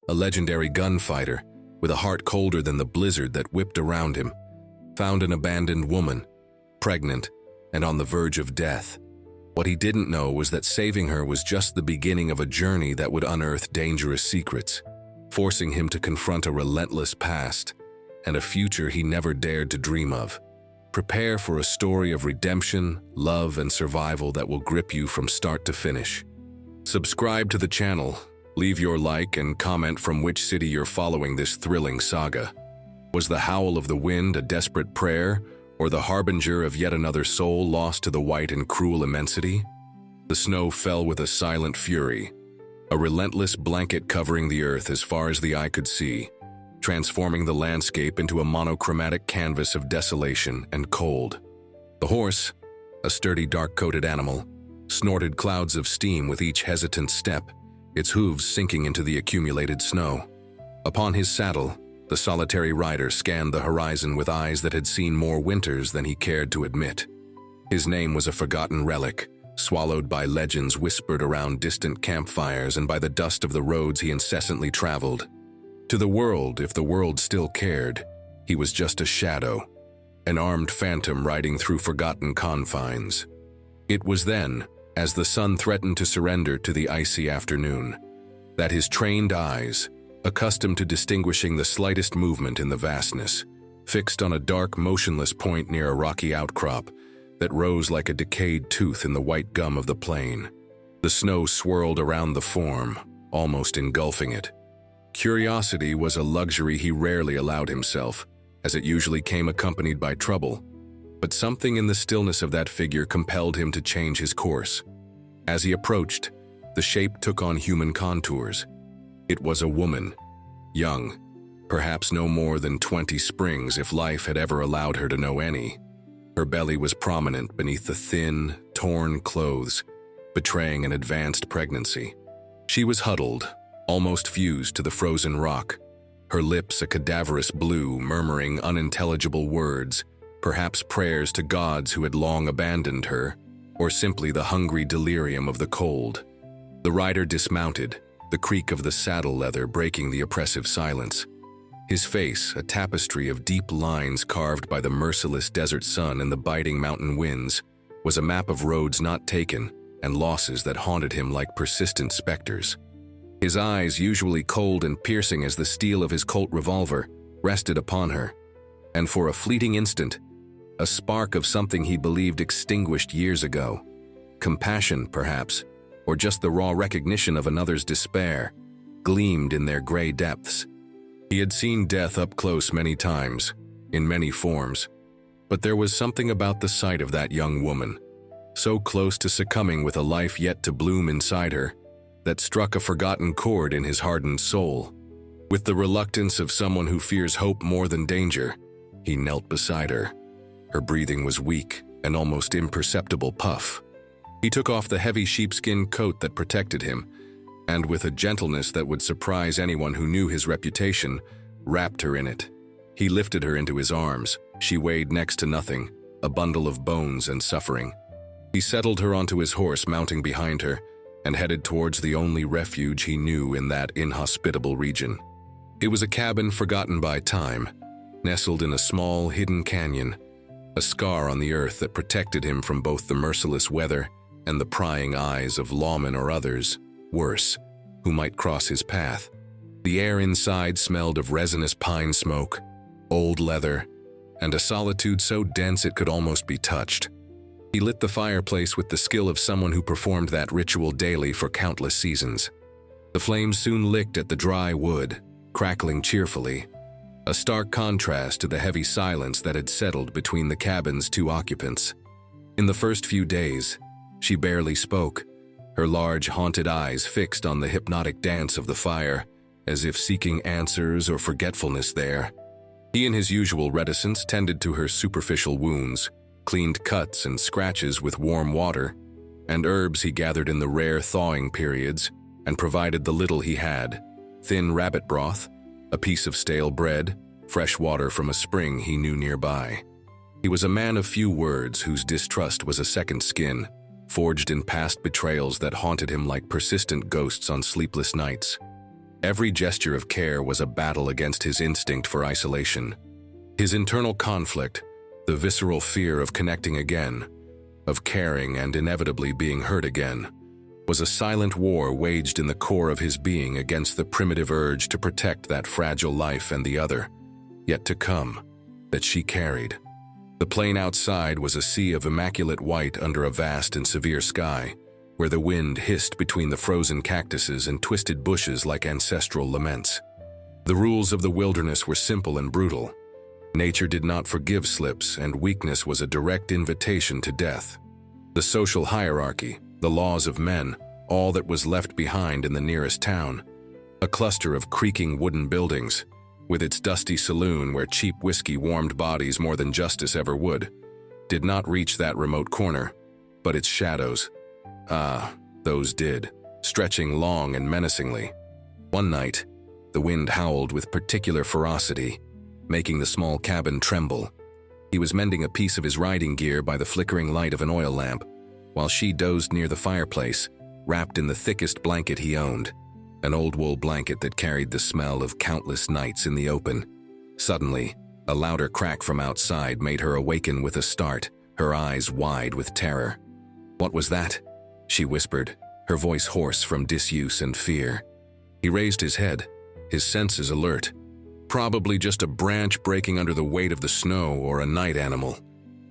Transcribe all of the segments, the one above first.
a legendary gunfighter with a heart colder than the blizzard that whipped around him, found an abandoned woman, pregnant and on the verge of death. What he didn't know was that saving her was just the beginning of a journey that would unearth dangerous secrets, forcing him to confront a relentless past and a future he never dared to dream of. Prepare for a story of redemption, love, and survival that will grip you from start to finish. Subscribe to the channel, leave your like, and comment from which city you're following this thrilling saga. Was the howl of the wind a desperate prayer, or the harbinger of yet another soul lost to the white and cruel immensity? The snow fell with a silent fury, a relentless blanket covering the earth as far as the eye could see, transforming the landscape into a monochromatic canvas of desolation and cold. The horse, a sturdy dark-coated animal, snorted clouds of steam with each hesitant step, its hooves sinking into the accumulated snow. Upon his saddle, the solitary rider scanned the horizon with eyes that had seen more winters than he cared to admit. His name was a forgotten relic, swallowed by legends whispered around distant campfires and by the dust of the roads he incessantly traveled. To the world, if the world still cared, he was just a shadow, an armed phantom riding through forgotten confines. It was then, as the sun threatened to surrender to the icy afternoon, that his trained eyes, accustomed to distinguishing the slightest movement in the vastness, fixed on a dark, motionless point near a rocky outcrop that rose like a decayed tooth in the white gum of the plain. The snow swirled around the form, almost engulfing it. Curiosity was a luxury he rarely allowed himself, as it usually came accompanied by trouble. But something in the stillness of that figure compelled him to change his course. As he approached, the shape took on human contours. It was a woman, young, perhaps no more than 20 springs if life had ever allowed her to know any. Her belly was prominent beneath the thin, torn clothes, betraying an advanced pregnancy. She was huddled, almost fused to the frozen rock, her lips a cadaverous blue, murmuring unintelligible words, perhaps prayers to gods who had long abandoned her, or simply the hungry delirium of the cold. The rider dismounted, the creak of the saddle leather breaking the oppressive silence. His face, a tapestry of deep lines carved by the merciless desert sun and the biting mountain winds, was a map of roads not taken and losses that haunted him like persistent specters. His eyes, usually cold and piercing as the steel of his Colt revolver, rested upon her, and for a fleeting instant, a spark of something he believed extinguished years ago. Compassion, perhaps, or just the raw recognition of another's despair, gleamed in their gray depths. He had seen death up close many times, in many forms, but there was something about the sight of that young woman, so close to succumbing with a life yet to bloom inside her, that struck a forgotten chord in his hardened soul. With the reluctance of someone who fears hope more than danger, he knelt beside her. Her breathing was weak, an almost imperceptible puff. He took off the heavy sheepskin coat that protected him, and with a gentleness that would surprise anyone who knew his reputation, wrapped her in it. He lifted her into his arms. She weighed next to nothing, a bundle of bones and suffering. He settled her onto his horse, mounting behind her, and headed towards the only refuge he knew in that inhospitable region. It was a cabin forgotten by time, nestled in a small, hidden canyon, a scar on the earth that protected him from both the merciless weather and the prying eyes of lawmen or others, worse, who might cross his path. The air inside smelled of resinous pine smoke, old leather, and a solitude so dense it could almost be touched. He lit the fireplace with the skill of someone who performed that ritual daily for countless seasons. The flames soon licked at the dry wood, crackling cheerfully, a stark contrast to the heavy silence that had settled between the cabin's two occupants. In the first few days, she barely spoke, her large, haunted eyes fixed on the hypnotic dance of the fire, as if seeking answers or forgetfulness there. He, in his usual reticence, tended to her superficial wounds, cleaned cuts and scratches with warm water, and herbs he gathered in the rare thawing periods, and provided the little he had: thin rabbit broth, a piece of stale bread, fresh water from a spring he knew nearby. He was a man of few words whose distrust was a second skin, forged in past betrayals that haunted him like persistent ghosts on sleepless nights. Every gesture of care was a battle against his instinct for isolation. His internal conflict, the visceral fear of connecting again, of caring and inevitably being hurt again, was a silent war waged in the core of his being against the primitive urge to protect that fragile life and the other, yet to come, that she carried. The plain outside was a sea of immaculate white under a vast and severe sky, where the wind hissed between the frozen cactuses and twisted bushes like ancestral laments. The rules of the wilderness were simple and brutal. Nature did not forgive slips, and weakness was a direct invitation to death. The social hierarchy, the laws of men, all that was left behind in the nearest town. A cluster of creaking wooden buildings, with its dusty saloon where cheap whiskey warmed bodies more than justice ever would, did not reach that remote corner, but its shadows, those did, stretching long and menacingly. One night, the wind howled with particular ferocity, making the small cabin tremble. He was mending a piece of his riding gear by the flickering light of an oil lamp, while she dozed near the fireplace, wrapped in the thickest blanket he owned, an old wool blanket that carried the smell of countless nights in the open. Suddenly, a louder crack from outside made her awaken with a start, her eyes wide with terror. "What was that?" she whispered, her voice hoarse from disuse and fear. He raised his head, his senses alert. "Probably just a branch breaking under the weight of the snow or a night animal,"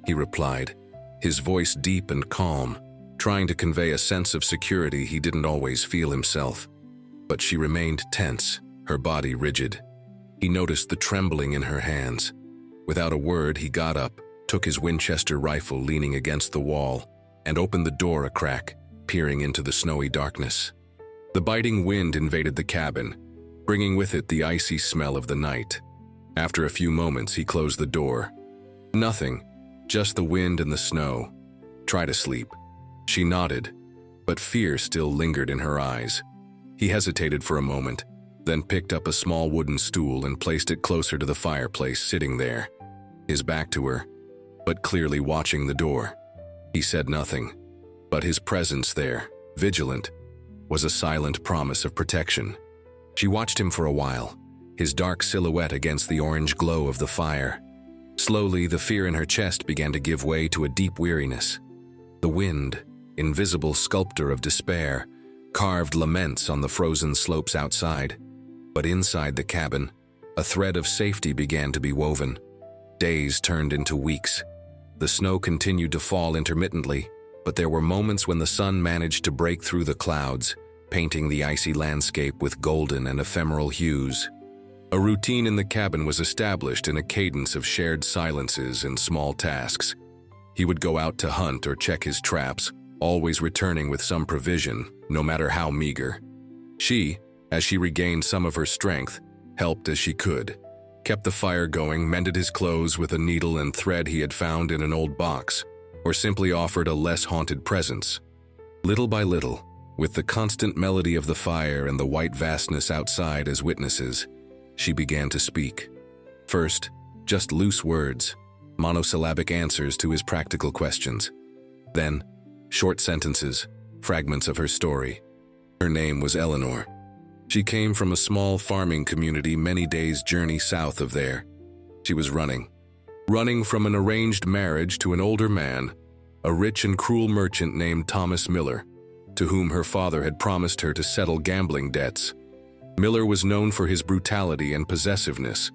he replied, his voice deep and calm, trying to convey a sense of security he didn't always feel himself. But she remained tense, her body rigid. He noticed the trembling in her hands. Without a word, he got up, took his Winchester rifle leaning against the wall, and opened the door a crack, peering into the snowy darkness. The biting wind invaded the cabin, bringing with it the icy smell of the night. After a few moments, he closed the door. "Nothing, just the wind and the snow. Try to sleep." She nodded, but fear still lingered in her eyes. He hesitated for a moment, then picked up a small wooden stool and placed it closer to the fireplace, sitting there, his back to her, but clearly watching the door. He said nothing, but his presence there, vigilant, was a silent promise of protection. She watched him for a while, his dark silhouette against the orange glow of the fire. Slowly, the fear in her chest began to give way to a deep weariness. The wind, invisible sculptor of despair, carved laments on the frozen slopes outside, but inside the cabin, a thread of safety began to be woven. Days turned into weeks. The snow continued to fall intermittently, but there were moments when the sun managed to break through the clouds, painting the icy landscape with golden and ephemeral hues. A routine in the cabin was established in a cadence of shared silences and small tasks. He would go out to hunt or check his traps, always returning with some provision, no matter how meager. She, as she regained some of her strength, helped as she could, kept the fire going, mended his clothes with a needle and thread he had found in an old box, or simply offered a less haunted presence. Little by little, with the constant melody of the fire and the white vastness outside as witnesses, she began to speak. First, just loose words, monosyllabic answers to his practical questions. Then, short sentences, fragments of her story. Her name was Eleanor. She came from a small farming community many days' journey south of there. She was running from an arranged marriage to an older man, a rich and cruel merchant named Thomas Miller, to whom her father had promised her to settle gambling debts. Miller was known for his brutality and possessiveness.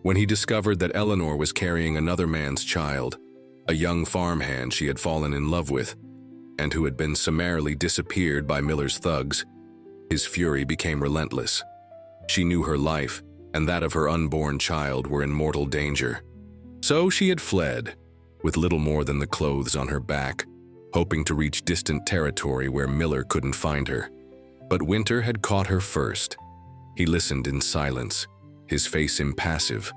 When he discovered that Eleanor was carrying another man's child, a young farmhand she had fallen in love with, and who had been summarily disappeared by Miller's thugs, his fury became relentless. She knew her life and that of her unborn child were in mortal danger. So she had fled, with little more than the clothes on her back, hoping to reach distant territory where Miller couldn't find her. But winter had caught her first. He listened in silence, his face impassive,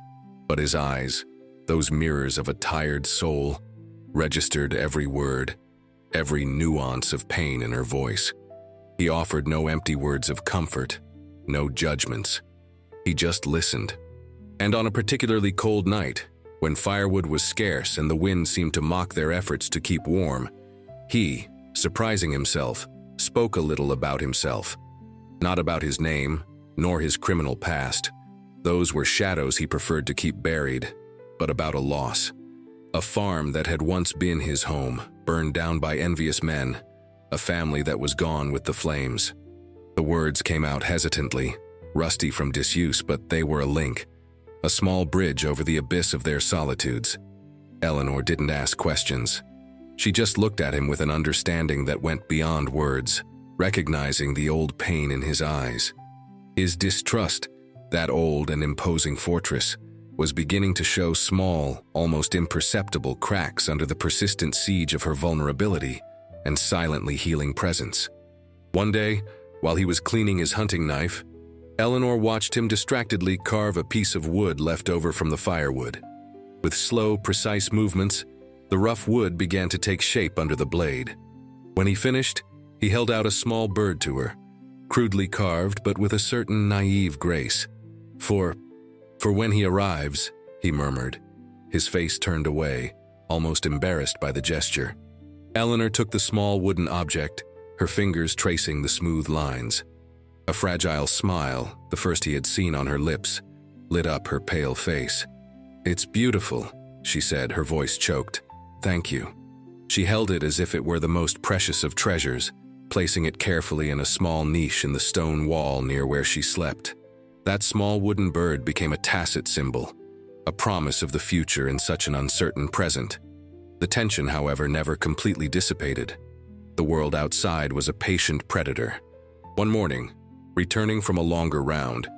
but his eyes, those mirrors of a tired soul, registered every word, every nuance of pain in her voice. He offered no empty words of comfort, no judgments. He just listened. And on a particularly cold night, when firewood was scarce and the wind seemed to mock their efforts to keep warm, he, surprising himself, spoke a little about himself. Not about his name, nor his criminal past. Those were shadows he preferred to keep buried, but about a loss. A farm that had once been his home, burned down by envious men, a family that was gone with the flames. The words came out hesitantly, rusty from disuse, but they were a link, a small bridge over the abyss of their solitudes. Eleanor didn't ask questions. She just looked at him with an understanding that went beyond words, recognizing the old pain in his eyes. His distrust, that old and imposing fortress, was beginning to show small, almost imperceptible cracks under the persistent siege of her vulnerability and silently healing presence. One day, while he was cleaning his hunting knife, Eleanor watched him distractedly carve a piece of wood left over from the firewood. With slow, precise movements, the rough wood began to take shape under the blade. When he finished, he held out a small bird to her, crudely carved but with a certain naive grace. For when he arrives, he murmured, his face turned away, almost embarrassed by the gesture. Eleanor took the small wooden object, her fingers tracing the smooth lines. A fragile smile, the first he had seen on her lips, lit up her pale face. "It's beautiful," she said, her voice choked. "Thank you." She held it as if it were the most precious of treasures, placing it carefully in a small niche in the stone wall near where she slept. That small wooden bird became a tacit symbol, a promise of the future in such an uncertain present. The tension, however, never completely dissipated. The world outside was a patient predator. One morning, returning from a longer round,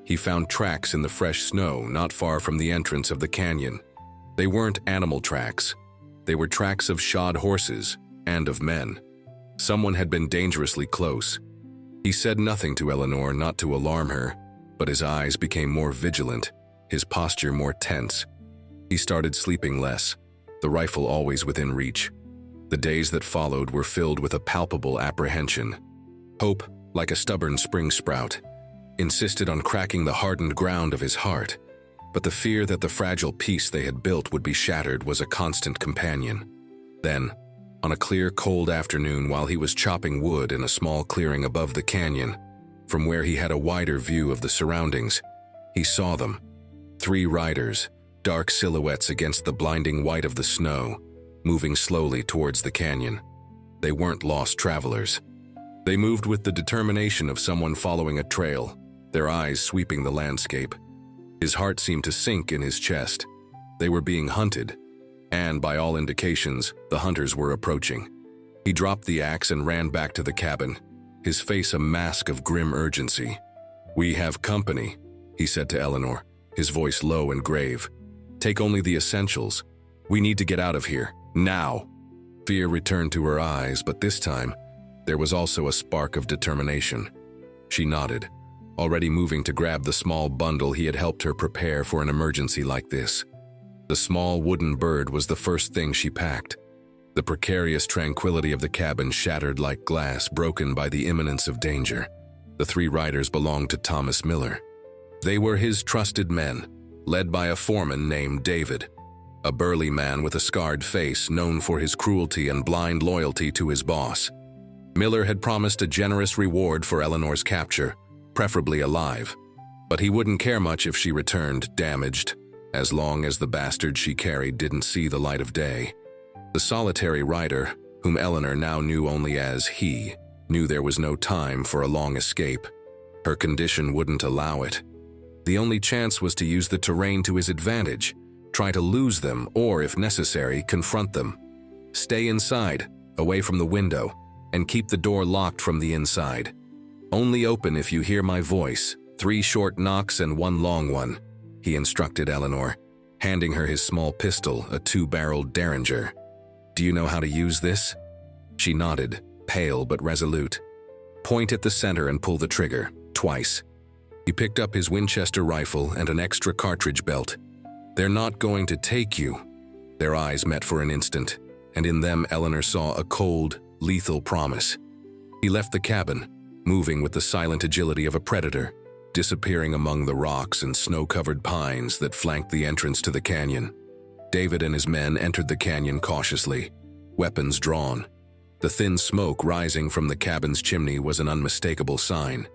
he found tracks in the fresh snow not far from the entrance of the canyon. They weren't animal tracks. They were tracks of shod horses and of men. Someone had been dangerously close. He said nothing to Eleanor, not to alarm her, but his eyes became more vigilant, his posture more tense. He started sleeping less, the rifle always within reach. The days that followed were filled with a palpable apprehension. Hope, like a stubborn spring sprout, insisted on cracking the hardened ground of his heart, but the fear that the fragile peace they had built would be shattered was a constant companion. Then, on a clear, cold afternoon while he was chopping wood in a small clearing above the canyon, from where he had a wider view of the surroundings, he saw them. 3 riders, dark silhouettes against the blinding white of the snow, moving slowly towards the canyon. They weren't lost travelers. They moved with the determination of someone following a trail, their eyes sweeping the landscape. His heart seemed to sink in his chest. They were being hunted, and by all indications, the hunters were approaching. He dropped the axe and ran back to the cabin, his face a mask of grim urgency. "We have company," he said to Eleanor, his voice low and grave. "Take only the essentials. We need to get out of here, now." Fear returned to her eyes, but this time, there was also a spark of determination. She nodded, already moving to grab the small bundle he had helped her prepare for an emergency like this. The small wooden bird was the first thing she packed. The precarious tranquility of the cabin shattered like glass broken by the imminence of danger. The 3 riders belonged to Thomas Miller. They were his trusted men, led by a foreman named David, a burly man with a scarred face known for his cruelty and blind loyalty to his boss. Miller had promised a generous reward for Eleanor's capture, preferably alive, but he wouldn't care much if she returned damaged, as long as the bastard she carried didn't see the light of day. The solitary rider, whom Eleanor now knew only as he, knew there was no time for a long escape. Her condition wouldn't allow it. The only chance was to use the terrain to his advantage, try to lose them, or, if necessary, confront them. Stay inside, away from the window, and keep the door locked from the inside. Only open if you hear my voice, 3 short knocks and 1 long one, he instructed Eleanor, handing her his small pistol, a 2-barreled Derringer. "Do you know how to use this?" She nodded, pale but resolute. "Point at the center and pull the trigger, twice." He picked up his Winchester rifle and an extra cartridge belt. "They're not going to take you." Their eyes met for an instant, and in them Eleanor saw a cold, lethal promise. He left the cabin, moving with the silent agility of a predator, disappearing among the rocks and snow-covered pines that flanked the entrance to the canyon. David and his men entered the canyon cautiously, weapons drawn. The thin smoke rising from the cabin's chimney was an unmistakable sign.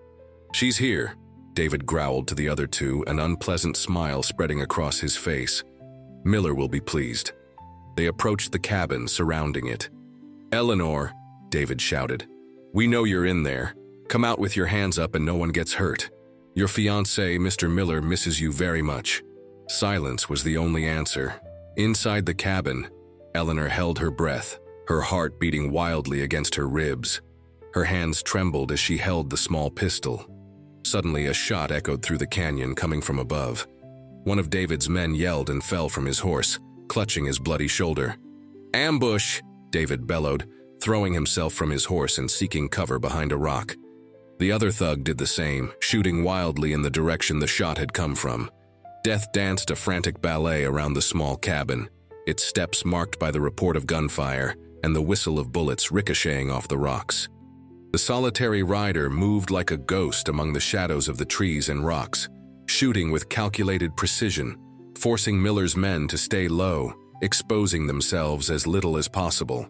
"She's here," David growled to the other two, an unpleasant smile spreading across his face. "Miller will be pleased." They approached the cabin, surrounding it. "Eleanor," David shouted, "we know you're in there. Come out with your hands up and no one gets hurt. Your fiancé, Mr. Miller, misses you very much." Silence was the only answer. Inside the cabin, Eleanor held her breath, her heart beating wildly against her ribs. Her hands trembled as she held the small pistol. Suddenly, a shot echoed through the canyon coming from above. One of David's men yelled and fell from his horse, clutching his bloody shoulder. "Ambush!" David bellowed, throwing himself from his horse and seeking cover behind a rock. The other thug did the same, shooting wildly in the direction the shot had come from. Death danced a frantic ballet around the small cabin, its steps marked by the report of gunfire and the whistle of bullets ricocheting off the rocks. The solitary rider moved like a ghost among the shadows of the trees and rocks, shooting with calculated precision, forcing Miller's men to stay low, exposing themselves as little as possible.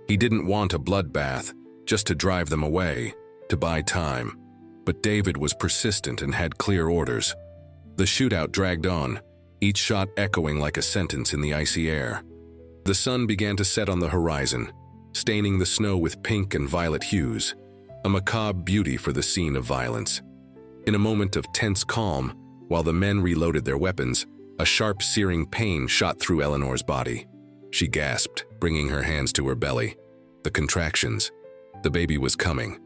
He didn't want a bloodbath, just to drive them away, to buy time. But David was persistent and had clear orders. The shootout dragged on, each shot echoing like a sentence in the icy air. The sun began to set on the horizon, staining the snow with pink and violet hues, a macabre beauty for the scene of violence. In a moment of tense calm, while the men reloaded their weapons, a sharp, searing pain shot through Eleanor's body. She gasped, bringing her hands to her belly. The contractions. The baby was coming.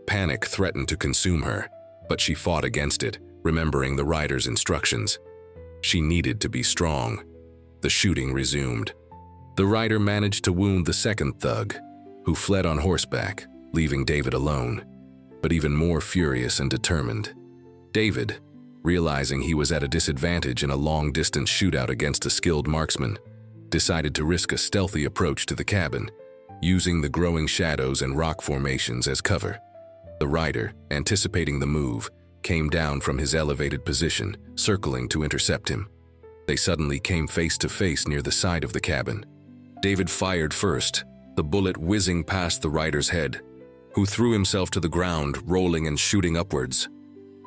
Panic threatened to consume her, but she fought against it, remembering the rider's instructions. She needed to be strong. The shooting resumed. The rider managed to wound the second thug, who fled on horseback, leaving David alone, but even more furious and determined. David, realizing he was at a disadvantage in a long-distance shootout against a skilled marksman, decided to risk a stealthy approach to the cabin, using the growing shadows and rock formations as cover. The rider, anticipating the move, came down from his elevated position, circling to intercept him. They suddenly came face to face near the side of the cabin. David fired first, the bullet whizzing past the rider's head, who threw himself to the ground, rolling and shooting upwards.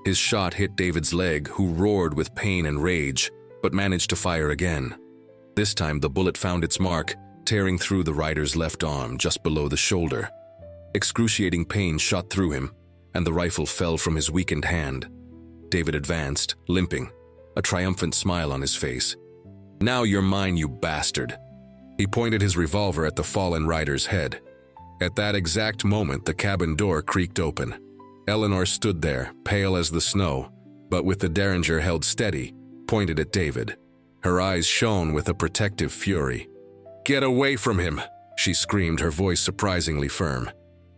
His shot hit David's leg, who roared with pain and rage, but managed to fire again. This time the bullet found its mark, tearing through the rider's left arm just below the shoulder. Excruciating pain shot through him, and the rifle fell from his weakened hand. David advanced, limping, a triumphant smile on his face. "Now you're mine, you bastard." He pointed his revolver at the fallen rider's head. At that exact moment, the cabin door creaked open. Eleanor stood there, pale as the snow, but with the derringer held steady, pointed at David. Her eyes shone with a protective fury. "Get away from him!" she screamed, her voice surprisingly firm.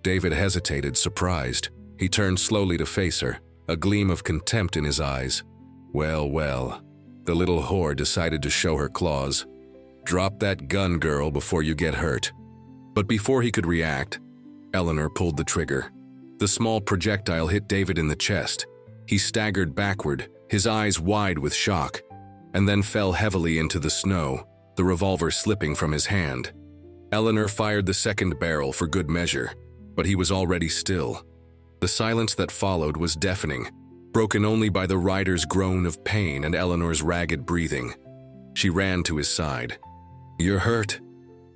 David hesitated, surprised. He turned slowly to face her, a gleam of contempt in his eyes. Well, well, the little whore decided to show her claws. "Drop that gun, girl, before you get hurt." But before he could react, Eleanor pulled the trigger. The small projectile hit David in the chest. He staggered backward, his eyes wide with shock, and then fell heavily into the snow, the revolver slipping from his hand. Eleanor fired the second barrel for good measure, but he was already still. The silence that followed was deafening, broken only by the rider's groan of pain and Eleanor's ragged breathing. She ran to his side. "You're hurt?"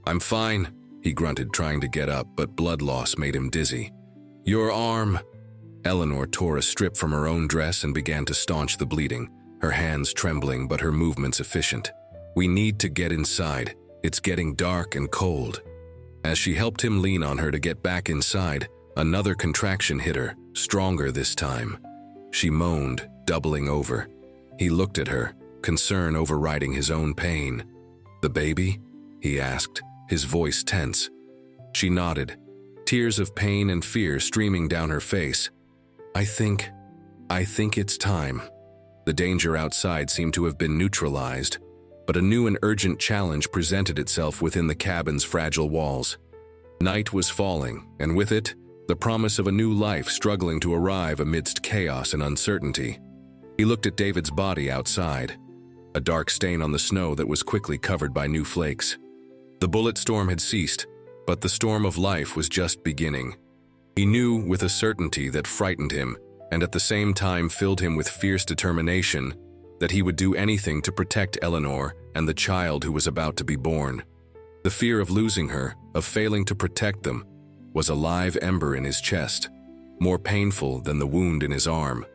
"I'm fine," he grunted, trying to get up, but blood loss made him dizzy. "Your arm." Eleanor tore a strip from her own dress and began to staunch the bleeding, her hands trembling but her movements efficient. "We need to get inside. It's getting dark and cold." As she helped him lean on her to get back inside, another contraction hit her, stronger this time. She moaned, doubling over. He looked at her, concern overriding his own pain. "The baby?" he asked, his voice tense. She nodded, tears of pain and fear streaming down her face. I think it's time." The danger outside seemed to have been neutralized, but a new and urgent challenge presented itself within the cabin's fragile walls. Night was falling, and with it, the promise of a new life struggling to arrive amidst chaos and uncertainty. He looked at David's body outside, a dark stain on the snow that was quickly covered by new flakes. The bullet storm had ceased, but the storm of life was just beginning. He knew with a certainty that frightened him, and at the same time filled him with fierce determination that he would do anything to protect Eleanor and the child who was about to be born. The fear of losing her, of failing to protect them, was a live ember in his chest, more painful than the wound in his arm.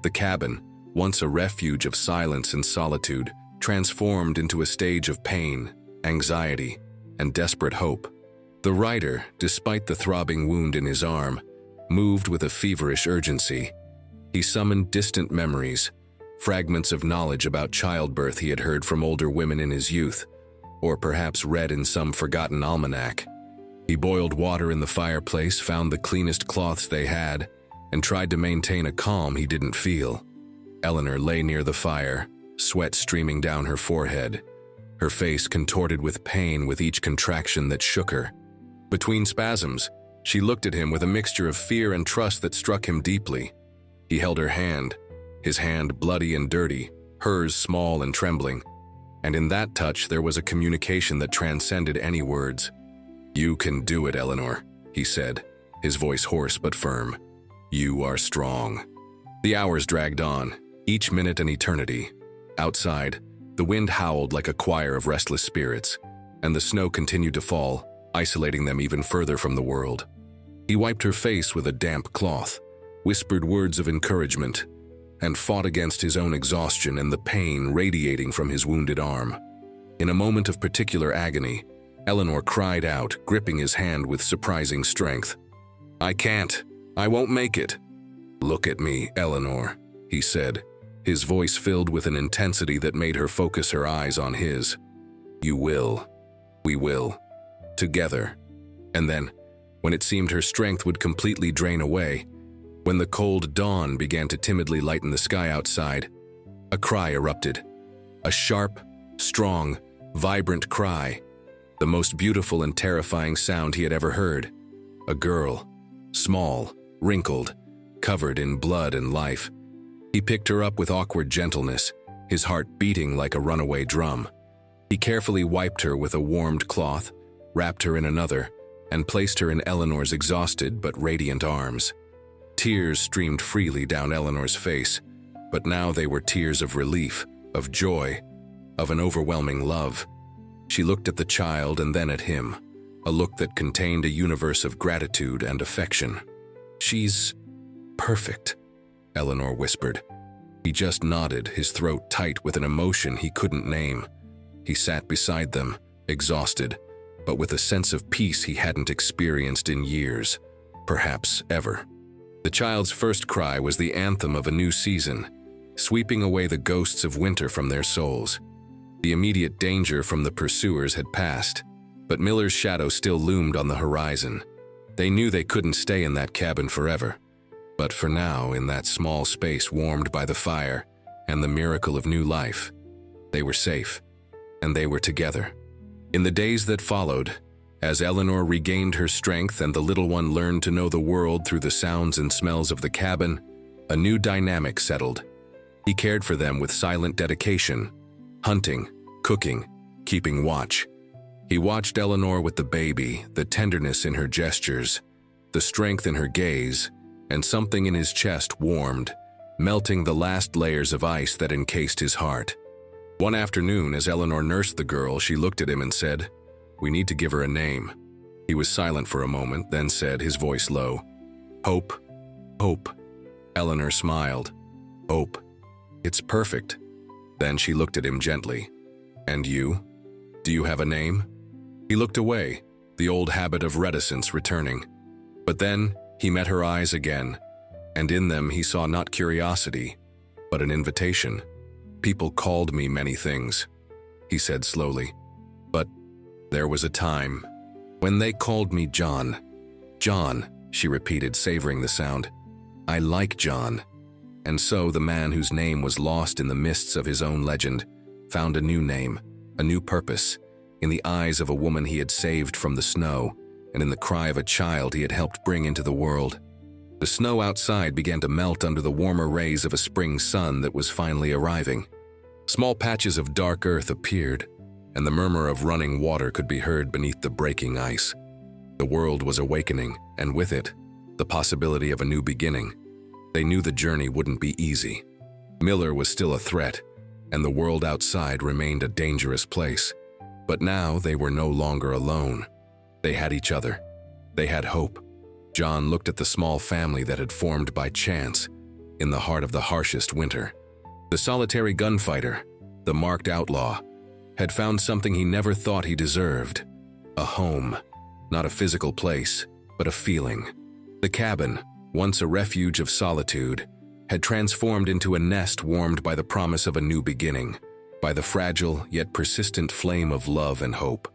The cabin, once a refuge of silence and solitude, transformed into a stage of pain, anxiety, and desperate hope. The writer, despite the throbbing wound in his arm, moved with a feverish urgency. He summoned distant memories, fragments of knowledge about childbirth he had heard from older women in his youth, or perhaps read in some forgotten almanac. He boiled water in the fireplace, found the cleanest cloths they had, and tried to maintain a calm he didn't feel. Eleanor lay near the fire, sweat streaming down her forehead, her face contorted with pain with each contraction that shook her. Between spasms, she looked at him with a mixture of fear and trust that struck him deeply. He held her hand, his hand bloody and dirty, hers small and trembling, and in that touch there was a communication that transcended any words. "You can do it, Eleanor," he said, his voice hoarse but firm. "You are strong." The hours dragged on, each minute an eternity. Outside, the wind howled like a choir of restless spirits, and the snow continued to fall, isolating them even further from the world. He wiped her face with a damp cloth, whispered words of encouragement, and fought against his own exhaustion and the pain radiating from his wounded arm. In a moment of particular agony, Eleanor cried out, gripping his hand with surprising strength. "I can't. I won't make it." "Look at me, Eleanor," he said, his voice filled with an intensity that made her focus her eyes on his. "You will. We will. Together." And then, when it seemed her strength would completely drain away, when the cold dawn began to timidly lighten the sky outside, a cry erupted. A sharp, strong, vibrant cry, the most beautiful and terrifying sound he had ever heard. A girl, small, wrinkled, covered in blood and life. He picked her up with awkward gentleness, his heart beating like a runaway drum. He carefully wiped her with a warmed cloth, wrapped her in another, and placed her in Eleanor's exhausted but radiant arms. Tears streamed freely down Eleanor's face, but now they were tears of relief, of joy, of an overwhelming love. She looked at the child and then at him, a look that contained a universe of gratitude and affection. "She's perfect," Eleanor whispered. He just nodded, his throat tight with an emotion he couldn't name. He sat beside them, exhausted, but with a sense of peace he hadn't experienced in years, perhaps ever. The child's first cry was the anthem of a new season, sweeping away the ghosts of winter from their souls. The immediate danger from the pursuers had passed, but Miller's shadow still loomed on the horizon. They knew they couldn't stay in that cabin forever, but for now, in that small space warmed by the fire and the miracle of new life, they were safe, and they were together. In the days that followed, as Eleanor regained her strength and the little one learned to know the world through the sounds and smells of the cabin, a new dynamic settled. He cared for them with silent dedication, hunting, cooking, keeping watch. He watched Eleanor with the baby, the tenderness in her gestures, the strength in her gaze, and something in his chest warmed, melting the last layers of ice that encased his heart. One afternoon, as Eleanor nursed the girl, she looked at him and said, "We need to give her a name." He was silent for a moment, then said, his voice low, "Hope, Hope." Eleanor smiled. "Hope. It's perfect." Then she looked at him gently. "And you? Do you have a name?" He looked away, the old habit of reticence returning. But then he met her eyes again, and in them he saw not curiosity, but an invitation. "People called me many things," he said slowly. "But there was a time when they called me John." "John," she repeated, savoring the sound. "I like John." And so the man whose name was lost in the mists of his own legend found a new name, a new purpose, in the eyes of a woman he had saved from the snow, and in the cry of a child he had helped bring into the world. The snow outside began to melt under the warmer rays of a spring sun that was finally arriving. Small patches of dark earth appeared, and the murmur of running water could be heard beneath the breaking ice. The world was awakening, and with it, the possibility of a new beginning. They knew the journey wouldn't be easy. Miller was still a threat, and the world outside remained a dangerous place. But now they were no longer alone. They had each other. They had hope. John looked at the small family that had formed by chance in the heart of the harshest winter. The solitary gunfighter, the marked outlaw, had found something he never thought he deserved: a home, not a physical place, but a feeling. The cabin, once a refuge of solitude, had transformed into a nest warmed by the promise of a new beginning, by the fragile yet persistent flame of love and hope.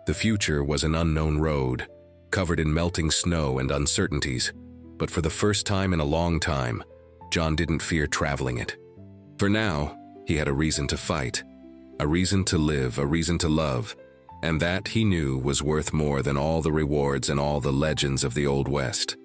The future was an unknown road, covered in melting snow and uncertainties, but for the first time in a long time, John didn't fear traveling it. For now, he had a reason to fight, a reason to live, a reason to love, and that, he knew, was worth more than all the rewards and all the legends of the Old West.